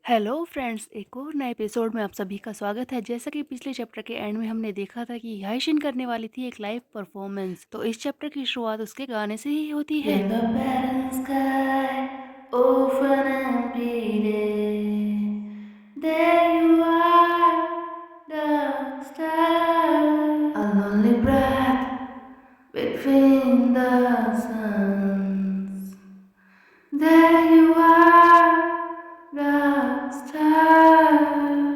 Hello friends, एक और नए एपिसोड में आप सभी का स्वागत है। जैसा कि पिछले चैप्टर के एंड में हमने देखा था कि हाइशिन करने वाली थी एक लाइव परफॉर्मेंस, तो इस चैप्टर की शुरुआत उसके गाने से ही होती है। When the parents sky open and bleeding, there you are, the star, a lonely breath between the suns. There you are, the star।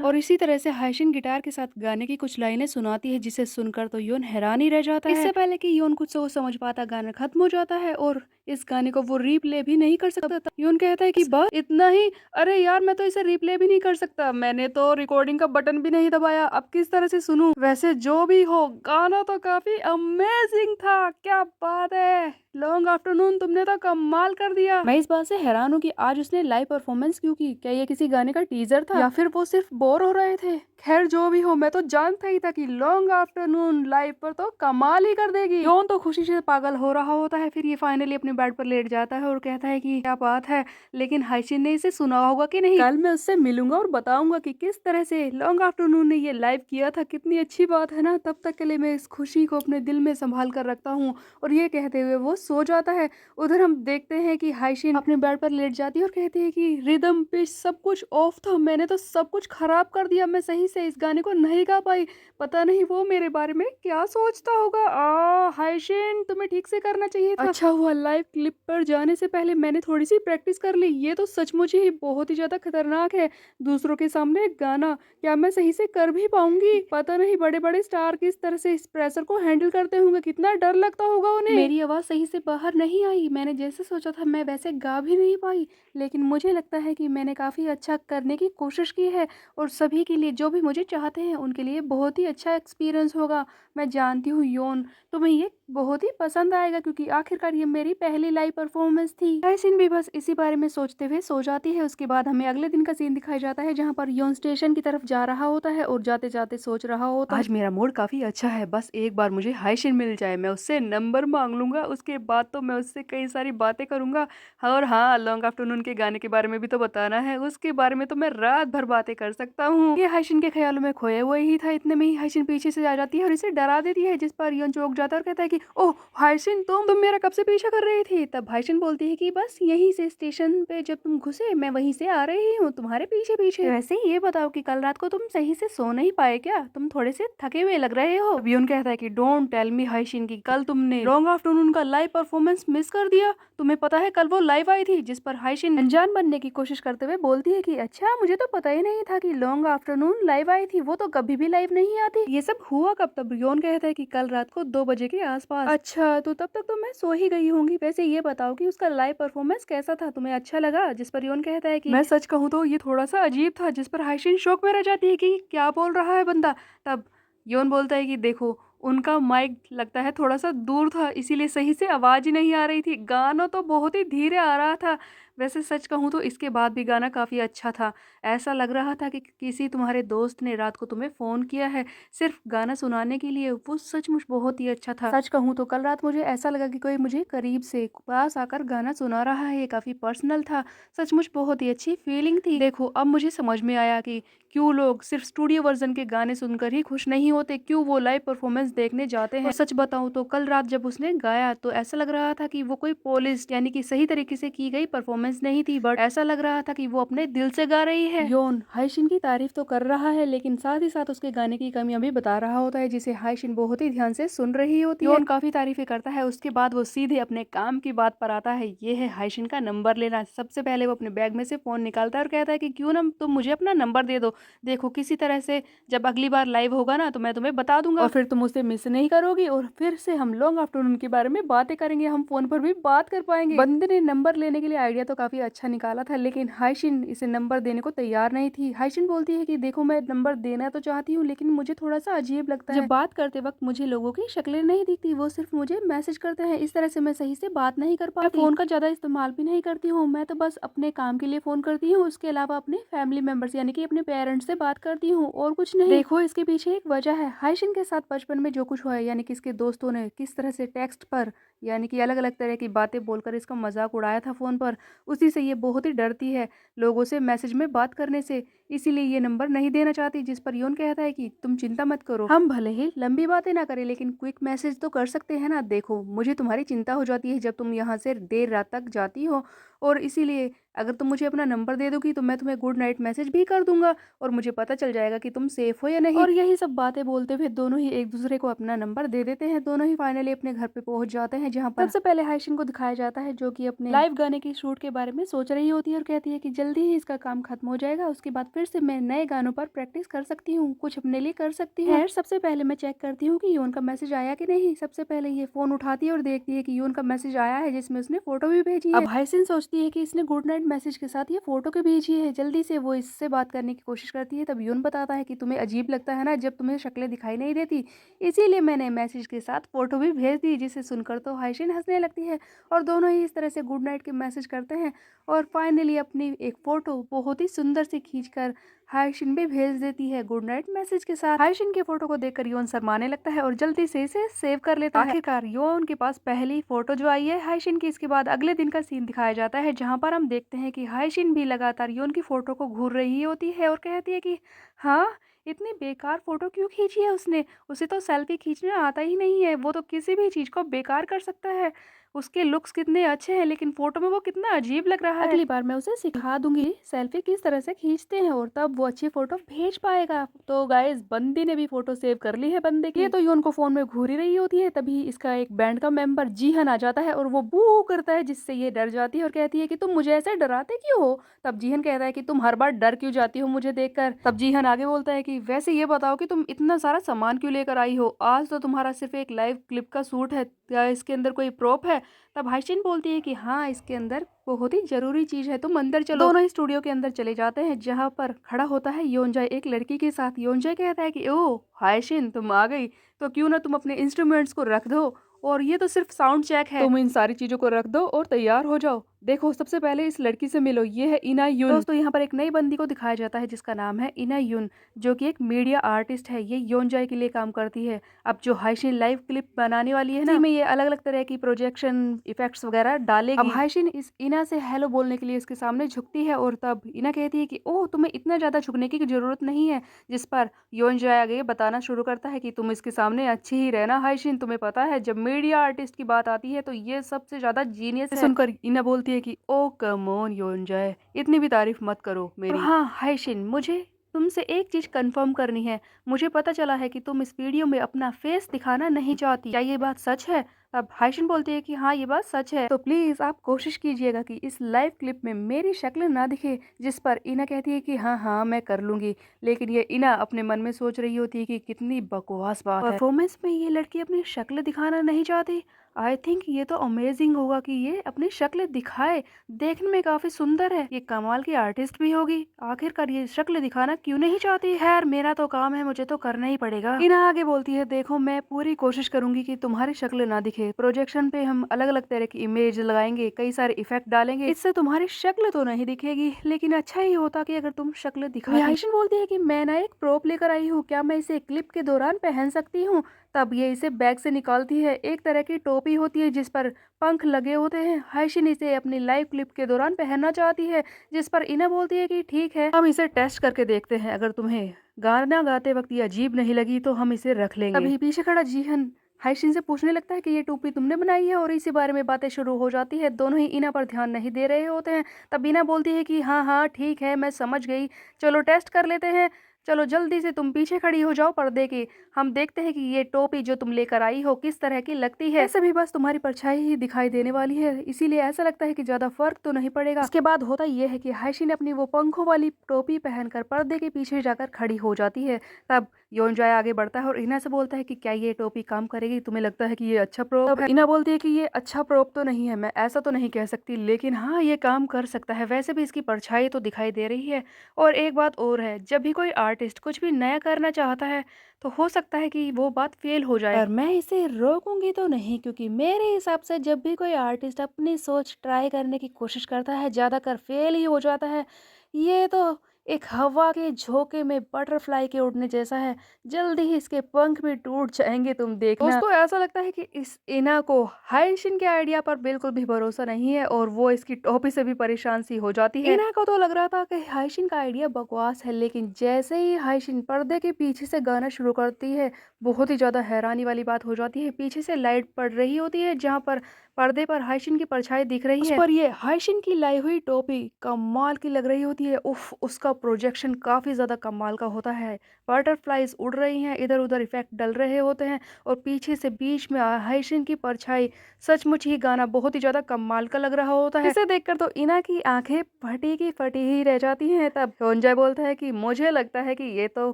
और इसी तरह से हाइशिन गिटार के साथ गाने की कुछ लाइनें सुनाती है, जिसे सुनकर तो योन हैरान ही रह जाता है। इससे पहले कि योन कुछ सोच समझ पाता, गाना खत्म हो जाता है और इस गाने को वो रीप्ले भी नहीं कर सकता था। योन कहता है कि बस इतना ही। अरे यार, मैं तो इसे रीप्ले भी नहीं कर सकता, मैंने तो रिकॉर्डिंग का बटन भी नहीं दबाया, अब किस तरह से सुनूं। वैसे जो भी हो, गाना तो काफी अमेजिंग था। क्या बात है, लॉन्ग आफ्टरनून, तुमने तो कमाल कर दिया। मैं इस बात से हैरान हूँ कि आज उसने लाइव परफॉर्मेंस क्यों की। क्या ये किसी गाने का टीजर था या फिर वो सिर्फ बोर हो रहे थे। खैर जो भी हो, मैं तो जानता ही था कि लॉन्ग आफ्टरनून लाइव पर तो कमाल ही कर देगी। योन तो खुशी से पागल हो रहा होता है। फिर ये फाइनली अपने बेड पर लेट जाता है और कहता है कि क्या बात है, लेकिन हाइशिन ने इसे सुना होगा कि नहीं। कल मैं उससे मिलूंगा और बताऊंगा कि किस तरह से लॉन्ग आफ्टरनून ने ये लाइव किया था। कितनी अच्छी बात है ना। तब तक के लिए मैं इस खुशी को अपने दिल में संभाल कर रखता हूँ। और ये कहते हुए वो सो जाता है। उधर हम देखते हैं कि हाइशिन अपने बेड पर लेट जाती है और कहती है कि रिदम पिच सब कुछ ऑफ था, मैंने तो सब कुछ खराब कर दिया, मैं सही से इस गाने को नहीं गा पाई। पता नहीं वो मेरे बारे में क्या सोचता होगा। हाइशिन, तुम्हें ठीक से करना चाहिए था। अच्छा हुआ लाइव क्लिप पर जाने से पहले मैंने थोड़ी सी प्रैक्टिस कर ली। ये तो सचमुच ही बहुत ही ज्यादा खतरनाक है, दूसरों के सामने गाना। क्या मैं सही से कर भी पाऊंगी? पता नहीं बड़े बड़े स्टार किस तरह से इस प्रेशर को हैंडल करते होंगे, कितना डर लगता होगा उन्हें। मेरी आवाज सही से बाहर नहीं आई, मैंने जैसे सोचा था मैं वैसे गा भी नहीं पाई, लेकिन मुझे लगता है कि मैंने काफी अच्छा करने की कोशिश की है और सभी के लिए, जो भी मुझे चाहते हैं उनके लिए बहुत ही अच्छा एक्सपीरियंस होगा। मैं जानती हूँ योन, तुम्हें ये बहुत ही पसंद आएगा, क्योंकि आखिरकार ये मेरी पहली लाइव परफॉर्मेंस थी। हाइसिन भी बस इसी बारे में सोचते हुए सो जाती है। उसके बाद हमें अगले दिन का सीन दिखाया जाता है, जहाँ पर योन स्टेशन की तरफ जा रहा होता है और जाते जाते सोच रहा होता है, आज मेरा मूड काफी अच्छा है, बस एक बार मुझे हाइशिन मिल जाए, मैं उससे नंबर मांग लूंगा, उसके बाद तो मैं उससे कई सारी बातें करूंगा। और हाँ, लॉन्ग आफ्टरनून के गाने के बारे में भी तो बताना है, उसके बारे में तो मैं रात भर बातें कर सकता हूँ। ये हाइशिन के ख्यालों में खोया हुआ ही था। इतने में ही हाइशिन पीछे से आ जाती है और इसे डरा देती है, जिस पर योन चौंक जाता है और कहता है कि ओह हाइसिन, तुम मेरा कब से पीछा कर रही थी। तब हाइसिन बोलती है कि बस यहीं से स्टेशन पे जब तुम घुसे मैं वहीं से आ रही हूँ तुम्हारे पीछे पीछे। वैसे ही ये बताओ कि कल रात को तुम सही से सो नहीं पाए क्या, तुम थोड़े से थके हुए लग रहे हो। अभी कहता है कि डोंट टेल मी हाइसिन की कल तुमने लॉन्ग आफ्टरनून का लाइव परफॉर्मेंस मिस कर दिया। तुम्हें पता है कल वो लाइव आई थी। जिस पर हाइसिन अनजान बनने की कोशिश करते हुए बोलती है कि अच्छा, मुझे तो पता ही नहीं था कि लॉन्ग आफ्टरनून लाइव आई थी, वो तो कभी भी लाइव नहीं आती। ये सब हुआ कब? तब योन कहता है कि कल रात को 2 बजे के आसपास। अच्छा, तो तब तक तो मैं सो ही गई होंगी। वैसे ये बताओ कि उसका लाइव परफॉर्मेंस कैसा था, तुम्हें अच्छा लगा? जिस पर योन कहता है कि मैं सच कहूँ तो ये थोड़ा सा अजीब था। जिस पर हाइशिन शौक में रह जाती है कि क्या बोल रहा है बंदा। तब योन बोलता है कि देखो, उनका माइक लगता है थोड़ा सा दूर था, इसीलिए सही से आवाज ही नहीं आ रही थी, गाना तो बहुत ही धीरे आ रहा था। वैसे सच कहूँ तो इसके बाद भी गाना काफी अच्छा था। ऐसा लग रहा था कि किसी तुम्हारे दोस्त ने रात को तुम्हें फोन किया है सिर्फ गाना सुनाने के लिए। वो सचमुच बहुत ही अच्छा था। सच कहूँ तो कल रात मुझे ऐसा लगा कि कोई मुझे करीब से पास आकर गाना सुना रहा है। ये काफी पर्सनल था। सचमुच बहुत ही अच्छी फीलिंग थी। देखो, अब मुझे समझ में आया कि क्यों लोग सिर्फ स्टूडियो वर्जन के गाने सुनकर ही खुश नहीं होते, क्यों वो लाइव परफॉर्मेंस देखने जाते हैं। और सच बताऊं तो कल रात जब उसने गाया तो ऐसा लग रहा था कि वो कोई पॉलिश यानी कि सही तरीके से की गई परफॉर्मेंस नहीं थी, बट ऐसा लग रहा था कि वो अपने दिल से गा रही है। योन हाइशिन की तारीफ तो कर रहा है, लेकिन साथ ही साथ उसके गाने की कमियां भी बता रहा होता है, जिसे हाइशिन बहुत ही ध्यान से सुन रही होती है। योन काफी तारीफें करता है। उसके बाद वो सीधे अपने काम की बात पर आता है। ये है हाइशिन का नंबर लेना। सबसे पहले वो अपने बैग में से फोन निकालता है और कहता है कि क्यों ना तुम मुझे अपना नंबर दे दो। देखो, किसी तरह से जब अगली बार लाइव होगा ना तो मैं तुम्हें बता दूंगा, और फिर तुम उसे मिस नहीं करोगी और फिर से हम लॉन्ग आफ्टरनून के बारे में बातें करेंगे, हम फोन पर भी बात कर पाएंगे। बंदे ने नंबर लेने के लिए आइडिया तो काफी अच्छा निकाला था, लेकिन हाइशिन इसे नंबर देने को तैयार नहीं थी। हाइशिन बोलती है कि देखो, मैं नंबर देना तो चाहती हूँ, लेकिन मुझे थोड़ा सा अजीब लगता है, जब बात करते वक्त मुझे लोगों की शक्लें नहीं दिखती, वो सिर्फ मुझे मैसेज करते हैं, इस तरह से मैं सही से बात नहीं कर पाती। फोन का ज्यादा इस्तेमाल भी नहीं करती हूँ, मैं तो बस अपने काम के लिए फोन करती हूँ, उसके अलावा अपने फैमिली मेंबर्स यानी कि अपने पेरेंट्स से बात करती हूँ और कुछ नहीं। देखो, इसके पीछे एक वजह है। हाइशिन के साथ बचपन में जो कुछ हुआ है, यानी कि इसके दोस्तों ने किस तरह से टेक्स्ट पर यानी कि अलग अलग तरह की बातें बोलकर इसका मजाक उड़ाया था फोन पर, उसी से ये बहुत ही डरती है लोगों से मैसेज में बात करने से, इसीलिए ये नंबर नहीं देना चाहती। जिस पर योन कहता है कि तुम चिंता मत करो, हम भले ही लंबी बातें ना करें लेकिन क्विक मैसेज तो कर सकते हैं ना। देखो मुझे तुम्हारी चिंता हो जाती है जब तुम यहाँ से देर रात तक जाती हो, और इसीलिए अगर तुम मुझे अपना नंबर दे दोगी तो मैं तुम्हें गुड नाइट मैसेज भी कर दूंगा और मुझे पता चल जाएगा कि तुम सेफ हो या नहीं। और यही सब बातें बोलते हुए दोनों ही एक दूसरे को अपना नंबर दे देते हैं। दोनों ही फाइनली अपने घर पे पहुंच जाते हैं, जहां पर सबसे पहले हाइशिन को दिखाया जाता है जो कि अपने लाइव गाने की शूट के बारे में सोच रही होती है और कहती है कि जल्दी ही इसका काम खत्म हो जाएगा, उसके बाद फिर से मैं नए गानों पर प्रैक्टिस कर सकती हूँ, कुछ अपने लिए कर सकती हूँ। खैर सबसे पहले मैं चेक करती हूँ कि योन का मैसेज आया कि नहीं। सबसे पहले ये फोन उठाती है और देखती है कि योन का मैसेज आया है जिसमें उसने फोटो भी भेजी है। अब हाइसिन सोचती है कि इसने गुड नाइट मैसेज के साथ ये फोटो के भेजी है। जल्दी से वो इससे बात करने की कोशिश करती है। तब योन बताता है कि तुम्हें अजीब लगता है ना जब तुम्हें शक्लें दिखाई नहीं देती, इसीलिए मैंने मैसेज के साथ फोटो भी भेज दी। जिसे सुनकर तो हाइसिन हंसने लगती है और दोनों ही इस तरह से गुड नाइट के मैसेज करते हैं और फाइनली अपनी एक फोटो बहुत ही सुंदर से खींचकर हाइशिन भी भेज देती है गुड नाइट मैसेज के साथ। हाइशिन के फोटो को देखकर योन शर्माने लगता है और जल्दी से इसे सेव कर लेता है। आखिरकार योन के पास पहली फोटो जो आई है हाइशिन की। इसके बाद अगले दिन का सीन दिखाया जाता है जहां पर हम देखते हैं कि हाइशिन भी लगातार योन की फोटो को घूर रही होती है और कहती है कि हाँ, इतनी बेकार फोटो क्यों खींची है उसने, उसे तो सेल्फी खींचना आता ही नहीं है, वो तो किसी भी चीज को बेकार कर सकता है। उसके लुक्स कितने अच्छे हैं लेकिन फोटो में वो कितना अजीब लग रहा है। अगली बार मैं उसे सिखा दूंगी सेल्फी किस तरह से खींचते हैं और तब वो अच्छी फोटो भेज पाएगा। तो गाइस बंदी ने भी फोटो सेव कर ली है बंदे की। ये तो योन को फोन में घूरी रही होती है, तभी इसका एक बैंड का मेंबर जीहन आ जाता है और वो बू करता है जिससे ये डर जाती है और कहती है कि तुम मुझे ऐसे डराते क्यों हो। तब जीहन कहता है कि तुम हर बार डर क्यों जाती हो मुझे देखकर। तब जीहन आगे बोलता है कि वैसे ये बताओ कि तुम इतना सारा सामान क्यों लेकर आई हो, आज तो तुम्हारा सिर्फ एक लाइव क्लिप का शूट है, क्या इसके अंदर कोई प्रोप है। तब हाइशिन बोलती है कि हाँ, इसके अंदर बहुत ही जरूरी चीज है, तुम अंदर चलो। दोनों ही स्टूडियो के अंदर चले जाते हैं जहाँ पर खड़ा होता है योनजाय एक लड़की के साथ। योनजाय कहता है कि ओ हाइशिन तुम आ गई, तो क्यों ना तुम अपने इंस्ट्रूमेंट्स को रख दो और ये तो सिर्फ साउंड चेक है, तुम इन सारी चीजों को रख दो और तैयार हो जाओ। देखो सबसे पहले इस लड़की से मिलो, ये है इना युन। दोस्तों यहाँ पर एक नई बंदी को दिखाया जाता है जिसका नाम है इना युन, जो कि एक मीडिया आर्टिस्ट है। ये योनजाय के लिए काम करती है। अब जो हाइशिन लाइव क्लिप बनाने वाली है ना, में ये अलग अलग तरह की प्रोजेक्शन इफेक्ट्स वगैरह डालेगी। अब हाइशिन इस इना से हेलो बोलने के लिए इसके सामने झुकती है और तब इना कहती है कि ओह तुम्हें इतना ज्यादा झुकने की जरूरत नहीं है। जिस पर योनजाय आगे बताना शुरू करता है कि तुम इसके सामने अच्छी ही रहना हाइशिन, तुम्हें पता है जब मीडिया आर्टिस्ट की बात आती है तो ये सबसे ज्यादा जीनियस है। सुनकर इना बोलती है कि ओ कम ऑन योनजाय, इतनी भी तारीफ मत करो मेरी। और हाँ हाइशिन, मुझे तुमसे एक चीज कंफर्म करनी है। मुझे पता चला है कि तुम इस वीडियो में अपना फेस दिखाना नहीं चाहती, क्या ये बात सच है। अब हाइशिन बोलती है कि हाँ ये बात सच है, तो प्लीज आप कोशिश कीजिएगा कि इस लाइव क्लिप में मेरी शक्ल ना दिखे। जिस पर इना कहती है कि हाँ हाँ मैं कर लूंगी, लेकिन ये इना अपने मन में सोच रही होती है कि कितनी बकवास बात है, परफॉर्मेंस में ये लड़की अपनी शक्ल दिखाना नहीं चाहती। आई थिंक ये तो अमेजिंग होगा कि ये अपनी शक्ल दिखाए, देखने में काफी सुंदर है, ये कमाल की आर्टिस्ट भी होगी, आखिरकार ये शक्ल दिखाना क्यों नहीं चाहती। खैर मेरा तो काम है, मुझे तो करना ही पड़ेगा। इना आगे बोलती है देखो मैं पूरी कोशिश करूंगी कि तुम्हारी शक्ल ना दिखे, प्रोजेक्शन पे हम अलग अलग तरह की इमेज लगाएंगे, कई सारे इफेक्ट डालेंगे, इससे तुम्हारी शक्ल तो नहीं दिखेगी लेकिन अच्छा ही होता कि अगर तुम शक्ल दिखाती। आयशा बोलती है कि मैं ना एक प्रोप लेकर आई हूँ, क्या मैं इसे क्लिप के दौरान पहन सकती हूँ। तब ये इसे बैग से निकालती है, एक तरह की टोपी होती है जिस पर पंख लगे होते हैं। हाइशिन इसे अपनी लाइव क्लिप के दौरान पहनना चाहती है, जिस पर इना बोलती है कि ठीक है हम इसे टेस्ट करके देखते हैं, अगर तुम्हें गाना गाते वक्त ये अजीब नहीं लगी तो हम इसे रख लेंगे। तभी पीछे खड़ा जीहन हाइशिन से पूछने लगता है कि ये टोपी तुमने बनाई है और इसी बारे में बातें शुरू हो जाती है। दोनों ही इना पर ध्यान नहीं दे रहे होते हैं। तब इना बोलती है कि हाँ हाँ ठीक है मैं समझ गई, चलो टेस्ट कर लेते हैं, चलो जल्दी से तुम पीछे खड़ी हो जाओ पर्दे के, हम देखते हैं कि ये टोपी जो तुम लेकर आई हो किस तरह की लगती है। ऐसे भी बस तुम्हारी परछाई ही दिखाई देने वाली है, इसीलिए ऐसा लगता है कि ज्यादा फर्क तो नहीं पड़ेगा। इसके बाद होता यह है कि हाइशिन अपनी वो पंखों वाली टोपी पहनकर पर्दे के पीछे जाकर खड़ी हो जाती है। तब योनजाय आगे बढ़ता है और इना से बोलता है कि क्या ये टोपी काम करेगी, तुम्हें लगता है कि ये अच्छा प्रोप है। इना बोलती है कि ये अच्छा प्रोप तो नहीं है, मैं ऐसा तो नहीं कह सकती, लेकिन हाँ ये काम कर सकता है, वैसे भी इसकी परछाई तो दिखाई दे रही है। और एक बात और है, जब भी कोई आर्टिस्ट कुछ भी नया करना चाहता है तो हो सकता है कि वो बात फेल हो जाए, पर मैं इसे रोकूंगी तो नहीं, क्योंकि मेरे हिसाब से जब भी कोई आर्टिस्ट अपनी सोच ट्राई करने की कोशिश करता है ज्यादातर फेल ही हो जाता है। ये तो एक हवा के झोंके में बटरफ्लाई के उड़ने जैसा है। जल्दी ही इसके पंख भी टूट जाएँगे, तुम देखना। दोस्तों ऐसा लगता है कि इस इना को हाइशिन के आइडिया पर बिल्कुल भी भरोसा नहीं है और वो इसकी टोपी से भी परेशान सी हो जाती है। इना को तो लग रहा था कि हाइशिन का आइडिया बकवास है, लेकिन जैसे ही हाइशिन पर्दे के पीछे से गाना शुरू करती है, बहुत ही ज़्यादा हैरानी वाली बात हो जाती है। पीछे से लाइट पड़ रही होती है, जहाँ पर पर्दे पर हाइशिन की परछाई दिख रही है। उस पर ये हाइशिन की लाई हुई टोपी कमाल की लग रही होती है। उफ, उसका प्रोजेक्शन काफ़ी ज़्यादा कमाल का होता है। बटरफ्लाइज उड़ रही हैं, इधर-उधर इफ़ेक्ट डल रहे होते हैं और पीछे से बीच में हाइशिन की परछाई। सचमुच ही गाना बहुत ही ज़्यादा कमाल का लग रहा होता है। इसे देखकर तो इना की आंखें फटी की फटी ही रह जाती हैं। तब होन्जय बोलता है कि मुझे लगता है कि ये तो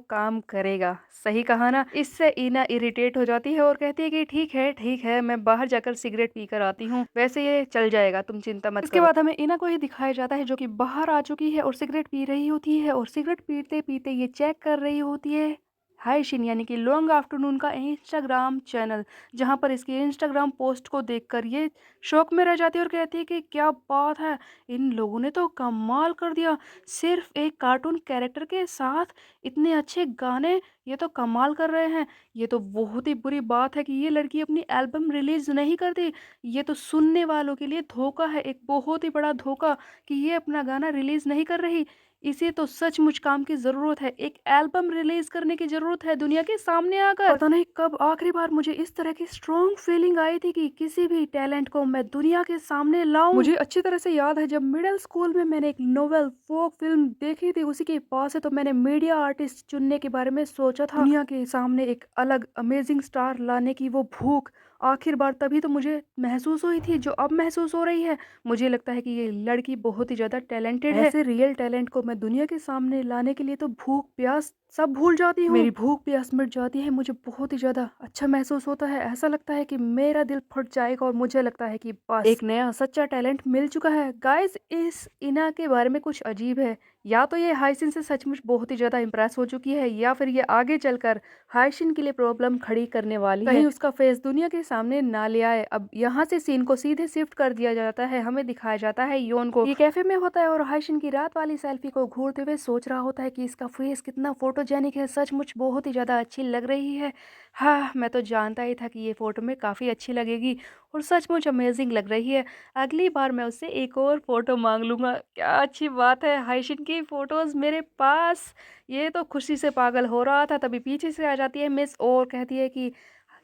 काम करेगा। सही कहा ना? इससे इना इरिटेट हो जाती है और कहती है कि ठीक है, मैं बाहर जाकर सिगरेट पीकर आती हूँ। वैसे ये चल जाएगा, तुम चिंता मत इसके करो। बाद हमें इना को ही दिखाया जाता है, जो कि बाहर आ चुकी है और सिगरेट पी रही होती है और सिगरेट पीते-पीते ये चेक कर रही होती है हाइशिन यानी कि लॉन्ग आफ्टरनून का इंस्टाग्राम चैनल, जहाँ पर इसकी इंस्टाग्राम पोस्ट को देखकर ये शॉक में रह जाती है और कहती है कि क्या बात है, इन लोगों ने तो कमाल कर दिया। सिर्फ एक कार्टून कैरेक्टर के साथ इतने अच्छे गाने, ये तो कमाल कर रहे हैं। ये तो बहुत ही बुरी बात है कि ये लड़की अपनी एल्बम रिलीज़ नहीं करती। ये तो सुनने वालों के लिए धोखा है, एक बहुत ही बड़ा धोखा कि ये अपना गाना रिलीज़ नहीं कर रही। इसे तो सचमुच काम की ज़रूरत है, एक एल्बम रिलीज़ करने की ज़रूरत है दुनिया के सामने आकर। पता नहीं कब आखिरी बार मुझे इस तरह की स्ट्रॉन्ग फीलिंग आई थी कि किसी भी टैलेंट को मैं दुनिया के सामने लाऊं। मुझे अच्छी तरह से याद है, जब मिडिल स्कूल में मैंने एक नोवेल फोक फिल्म देखी थी, उसी के पास से तो मैंने मीडिया आर्टिस्ट चुनने के बारे में सोचा था। दुनिया के सामने एक अलग अमेजिंग स्टार लाने की वो भूख आखिर बार तभी तो मुझे महसूस हुई थी, जो अब महसूस हो रही है। मुझे लगता है कि ये लड़की बहुत ही ज़्यादा टैलेंटेड है। ऐसे रियल टैलेंट को मैं दुनिया के सामने लाने के लिए तो भूख प्यास सब भूल जाती हूँ। मेरी भूख प्यास मिट जाती है, मुझे बहुत ही ज़्यादा अच्छा महसूस होता है। ऐसा लगता है कि मेरा दिल फट जाएगा और मुझे लगता है कि बस एक नया सच्चा टैलेंट मिल चुका है। गाइस, इस इना के बारे में कुछ अजीब है। या तो ये हाइसिन से सचमुच बहुत ही ज़्यादा इम्प्रेस हो चुकी है, या फिर ये आगे चलकर हाइसिन के लिए प्रॉब्लम खड़ी करने वाली है। कहीं उसका फेस दुनिया के सामने ना ले आए। अब यहाँ से सीन को सीधे शिफ्ट कर दिया जाता है। हमें दिखाया जाता है योन को, ये कैफे में होता है और हाइसिन की रात वाली सेल्फी को घूरते हुए सोच रहा होता है कि इसका फेस कितना फोटोजेनिक है, सचमुच बहुत ही ज़्यादा अच्छी लग रही है। हाँ, मैं तो जानता ही था कि ये फ़ोटो में काफ़ी अच्छी लगेगी और सचमुच अमेजिंग लग रही है। अगली बार मैं उससे एक और फ़ोटो माँग लूँगा। क्या अच्छी बात है, हाइसिन की फ़ोटोज़ मेरे पास। ये तो खुशी से पागल हो रहा था, तभी पीछे से आ जाती है मिस और कहती है कि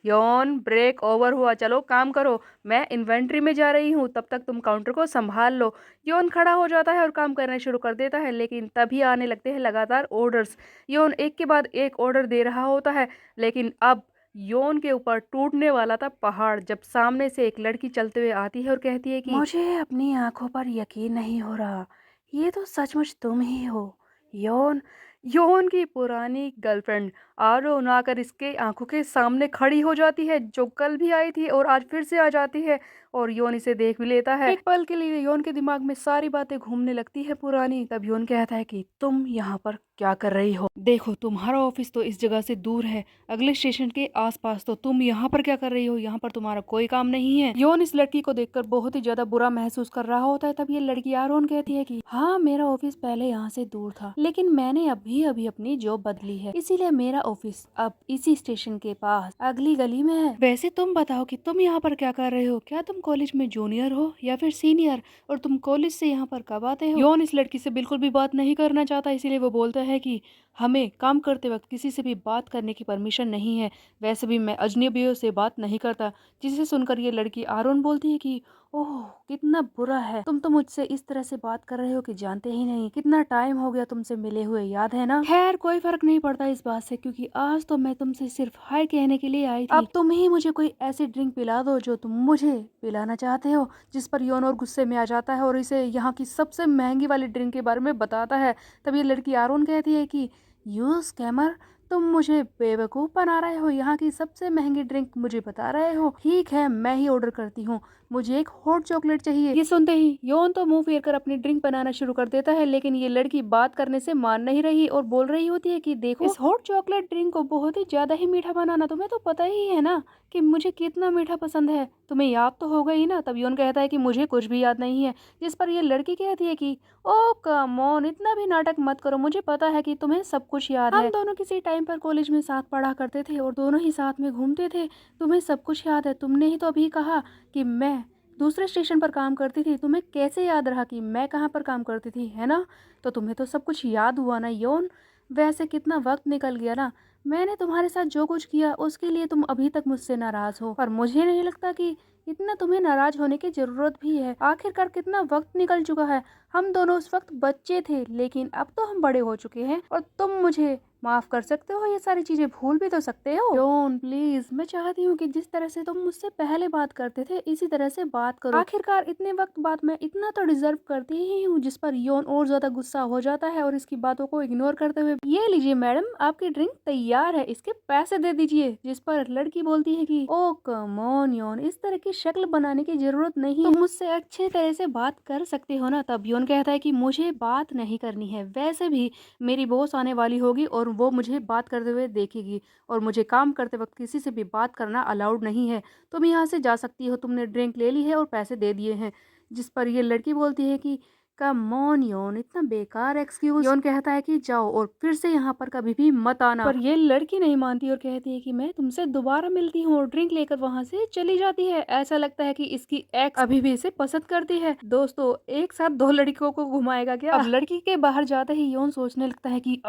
यौन ब्रेक ओवर हुआ, चलो काम करो, मैं इन्वेंट्री में जा रही हूँ, तब तक तुम काउंटर को संभाल लो। यौन खड़ा हो जाता है और काम करना शुरू कर देता है, लेकिन तभी आने लगते हैं लगातार ऑर्डर्स। यौन एक के बाद एक ऑर्डर दे रहा होता है, लेकिन अब यौन के ऊपर टूटने वाला था पहाड़, जब सामने से एक लड़की चलते हुए आती है और कहती है कि मुझे अपनी आंखों पर यकीन नहीं हो रहा, ये तो सचमुच तुम ही हो। यौन यौन की पुरानी गर्लफ्रेंड आरोन आकर इसके आंखों के सामने खड़ी हो जाती है, जो कल भी आई थी और आज फिर से आ जाती है और योन इसे देख भी लेता है। एक पल के लिए योन के दिमाग में सारी बातें घूमने लगती है पुरानी। तब योन कहता है कि तुम यहाँ पर क्या कर रही हो? देखो, तुम्हारा ऑफिस तो इस जगह से दूर है, अगले स्टेशन के आसपास, तो तुम यहाँ पर क्या कर रही हो? यहाँ पर तुम्हारा कोई काम नहीं है। योन इस लड़की को देखकर बहुत ही ज्यादा बुरा महसूस कर रहा होता है। तब ये लड़की आरोन कहती है कि हाँ, मेरा ऑफिस पहले यहाँ से दूर था, लेकिन मैंने अभी अभी अपनी जॉब बदली है, इसीलिए मेरा ऑफिस अब इसी स्टेशन के पास अगली गली में है। वैसे तुम बताओ कि तुम यहाँ पर क्या कर रहे हो? क्या तुम कॉलेज में जूनियर हो या फिर सीनियर? और तुम कॉलेज से यहाँ पर कब आते हो? योन इस लड़की से बिल्कुल भी बात नहीं करना चाहता, इसीलिए वो बोलता है कि हमें काम करते वक्त किसी से भी बात करने की परमिशन नहीं है। वैसे भी मैं अजनबियों से बात नहीं करता। जिसे सुनकर ये लड़की आरोन बोलती है कि ओह, कितना बुरा है, तुम तो मुझसे इस तरह से बात कर रहे हो कि जानते ही नहीं। कितना टाइम हो गया तुमसे मिले हुए, याद है ना? खैर, कोई फर्क नहीं पड़ता इस बात से, क्योंकि आज तो मैं तुमसे सिर्फ हाय कहने के लिए आई थी। अब तुम ही मुझे कोई ऐसी ड्रिंक पिला दो जो तुम मुझे पिलाना चाहते हो। जिस पर योन और गुस्से में आ जाता है और इसे यहाँ की सबसे महंगी वाली ड्रिंक के बारे में बताता है। तब ये लड़की आरोन कहती है कि यू स्कैमर, तुम मुझे बेवकूफ़ बना रहे हो, यहाँ की सबसे महंगी ड्रिंक मुझे बता रहे हो। ठीक है, मैं ही ऑर्डर करती हूँ, मुझे एक हॉट चॉकलेट चाहिए। ये सुनते ही योन तो मुंह फेर कर अपनी ड्रिंक बनाना शुरू कर देता है, लेकिन ये लड़की बात करने से मान नहीं रही और बोल रही होती है कि देखो, इस हॉट चॉकलेट ड्रिंक को बहुत ही ज्यादा ही मीठा बनाना, तुम्हें तो पता ही है ना कि मुझे कितना मीठा पसंद है, तुम्हें याद तो होगा ही ना। तब योन कहता है कि मुझे कुछ भी याद नहीं है, जिस पर ये लड़की कहती है कि ओ कम ऑन, इतना भी नाटक मत करो, मुझे पता है कि तुम्हें सब कुछ याद है। हम दोनों किसी टाइम पर कॉलेज में साथ पढ़ा करते थे और दोनों ही साथ में घूमते थे, तुम्हें सब कुछ याद है। तुमने ही तो अभी कहा कि मैं दूसरे स्टेशन पर काम करती थी, तुम्हें कैसे याद रहा कि मैं कहाँ पर काम करती थी, है ना? तो तुम्हें तो सब कुछ याद हुआ ना योन। वैसे कितना वक्त निकल गया ना, मैंने तुम्हारे साथ जो कुछ किया उसके लिए तुम अभी तक मुझसे नाराज हो, पर मुझे नहीं लगता कि इतना तुम्हें नाराज होने की जरूरत भी है। आखिरकार कितना वक्त निकल चुका है, हम दोनों उस वक्त बच्चे थे, लेकिन अब तो हम बड़े हो चुके हैं और तुम मुझे माफ कर सकते हो, ये सारी चीजें भूल भी तो सकते हो। जॉन प्लीज, मैं चाहती हूँ कि जिस तरह से तुम मुझसे पहले बात करते थे इसी तरह से बात करो। आखिरकार इतने वक्त बाद मैं इतना तो डिजर्व करती ही हूँ। जिस पर योन और ज्यादा गुस्सा हो जाता है और इसकी बातों को इग्नोर करते हुए, ये लीजिए मैडम, आपकी ड्रिंक तैयार है, इसके पैसे दे दीजिए। जिस पर लड़की बोलती है कि ओ कम ऑन योन, इस तरह की शक्ल बनाने की जरूरत नहीं, तुम मुझसे अच्छे तरह से बात कर सकते हो ना। तब योन कहता है कि मुझे बात नहीं करनी है, वैसे भी मेरी बॉस आने वाली होगी और वो मुझे बात करते हुए देखेगी और मुझे काम करते वक्त किसी से भी बात करना अलाउड नहीं है। तुम यहाँ से जा सकती हो, तुमने ड्रिंक ले ली है और पैसे दे दिए हैं। जिस पर ये लड़की बोलती है कि कम ऑन योन, इतना बेकार एक्सक्यूज। योन कहता है कि जाओ और फिर से यहाँ पर कभी भी मत आना, पर ये लड़की नहीं मानती और कहती है कि मैं तुमसे दोबारा मिलती हूँ और ड्रिंक लेकर वहां से चली जाती है। ऐसा लगता है कि इसकी एक्स अभी भी इसे पसंद करती है। दोस्तों, एक साथ दो लड़कियों को घुमाएगा क्या? अब लड़की के बाहर जाते ही योन सोचने लगता है कि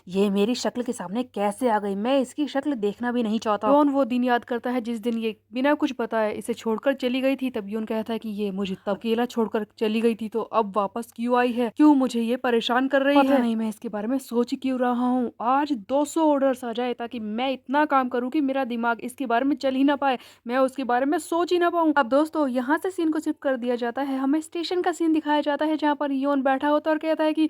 ये मेरी शक्ल के सामने कैसे आ गई, मैं इसकी शक्ल देखना भी नहीं चाहता। योन वो दिन याद करता है जिस दिन ये बिना कुछ बताए इसे छोड़कर चली गई थी। तब योन कहता है कि ये मुझे तब अकेला छोड़कर चली गई थी, तो अब वापस क्यों आई है, क्यों मुझे ये परेशान कर रही है? पता नहीं मैं इसके बारे में सोच क्यों रहा हूँ। आज 200 ऑर्डर्स आ जाए ताकि मैं इतना काम करूँ कि मेरा दिमाग इसके बारे में चल ही ना पाए, मैं उसके बारे में सोच ही ना पाऊँ। अब दोस्तों, यहाँ से सीन को शिफ्ट कर दिया जाता है, हमें स्टेशन का सीन दिखाया जाता है जहाँ पर योन बैठा होता है और कहता है कि